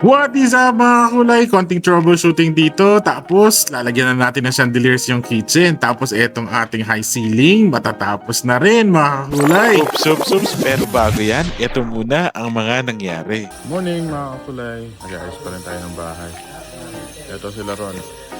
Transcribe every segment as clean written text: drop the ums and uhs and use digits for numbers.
What is up mga kulay? Konting troubleshooting dito. Tapos lalagyan na natin ng chandeliers yung kitchen. Tapos etong ating high ceiling matatapos na rin mga kulay. Oops. Pero bago yan, ito muna ang mga nangyari. Morning mga kulay. Nag-aayos pa rin tayo ng bahay. Ito sila Ron.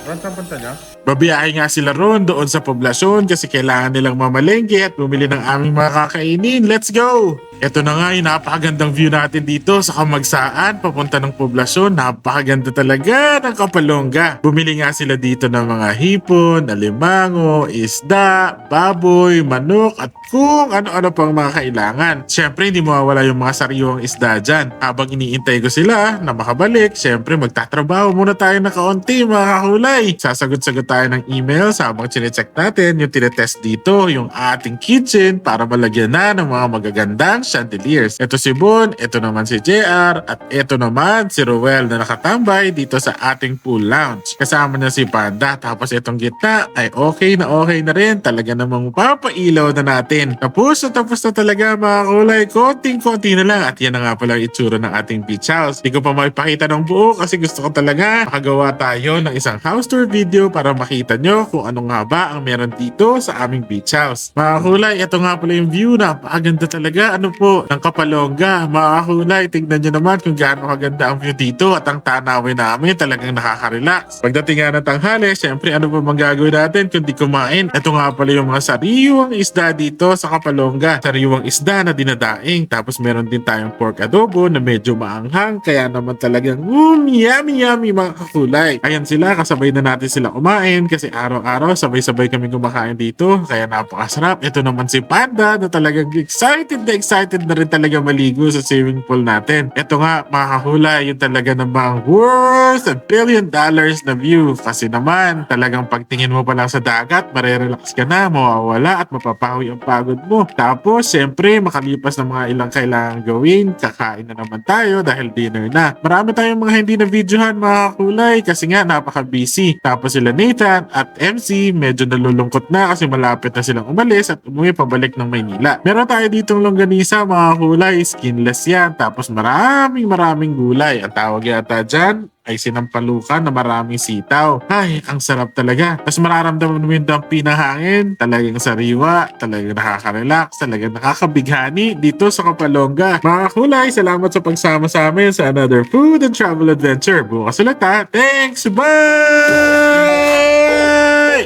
Ron, saan punta niya? Babiyahe nga sila ron doon sa poblasyon kasi kailangan nilang mamalengke at bumili ng aming mga kakainin. Let's go! Ito na nga yung napakagandang view natin dito sa Kamagsaan papunta ng poblasyon. Napakaganda talaga ng Kapalongga. Bumili nga sila dito ng mga hipon, alimango, isda, baboy, manok at kung ano-ano pang mga kailangan. Siyempre hindi mawawala yung mga sariwang isda dyan. Habang iniintay ko sila na makabalik, siyempre magtatrabaho muna tayo na kaunti mga kakulay. Sasagot-sagot tayo ng emails habang chinecheck natin yung tinetest dito, yung ating kitchen para malagyan na ng mga magagandang chandeliers. Ito si Bon, ito naman si JR, at ito naman si Roel na nakatambay dito sa ating pool lounge. Kasama niya si Panda, tapos itong gitna ay okay na rin. Talaga namang papailaw na natin. Tapos na talaga mga kulay. Konting-konti na lang. At yan na nga pala ang itsura ng ating beach house. Hindi ko pa makipakita ng buo kasi gusto ko talaga makagawa tayo ng isang house tour video para makita nyo kung ano nga ba ang meron dito sa aming beach house. Mga kulay, ito nga pala yung view. Napakaganda talaga. Ano po, ng Kapalongga. Mga kulay, tignan nyo naman kung gaano kaganda ang view dito at ang tanawin namin talagang nakaka-relax. Pagdating nga ng tanghali, syempre ano pa bang gagawin natin kundi kumain. Ito nga pala yung mga sariwang isda dito sa Kapalongga. Sariwang isda na dinadaing. Tapos meron din tayong pork adobo na medyo maanghang. Kaya naman talagang yummy mga kakulay. Ayan sila, kasabay na natin sila kumain kasi araw-araw sabay-sabay kami kumakain dito. Kaya napakasarap. Ito naman si Panda na talagang excited na rin talaga maligo sa swimming pool natin. Ito nga mga kahulay, yung talaga namang worth $1 billion na view. Kasi naman talagang pagtingin mo pa lang sa dagat, marerelax ka na, mawawala at mapapawi ang pagod mo. Tapos syempre makalipas ng mga ilang kailangan gawin, kakain na naman tayo dahil dinner na. Marami tayong mga hindi na videohan mga kulay kasi nga napaka-busy. Tapos sila Nathan at MC medyo nalulungkot na kasi malapit na silang umalis at umuwi pabalik ng Maynila. Meron tayo ditong longganisa mga kulay, skinless yan. Tapos maraming gulay. Ang tawag yata dyan ay sinampalukan na maraming sitaw. Ay, ang sarap talaga. Tapos mararamdaman mo yung dampi ng hangin. Talagang sariwa, talagang nakaka-relax, talagang nakakabighani dito sa Kapalongga. Mga kulay, salamat sa pagsama sa amin sa another food and travel adventure. Bukas ulit ha. Thanks! Bye!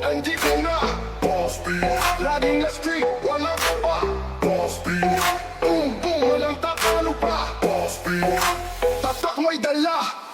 Andito na, Boss B. Laging na street, walang pa. Boss B. Boom, walang takalo pa. Boss B. Tatak mo'y dala.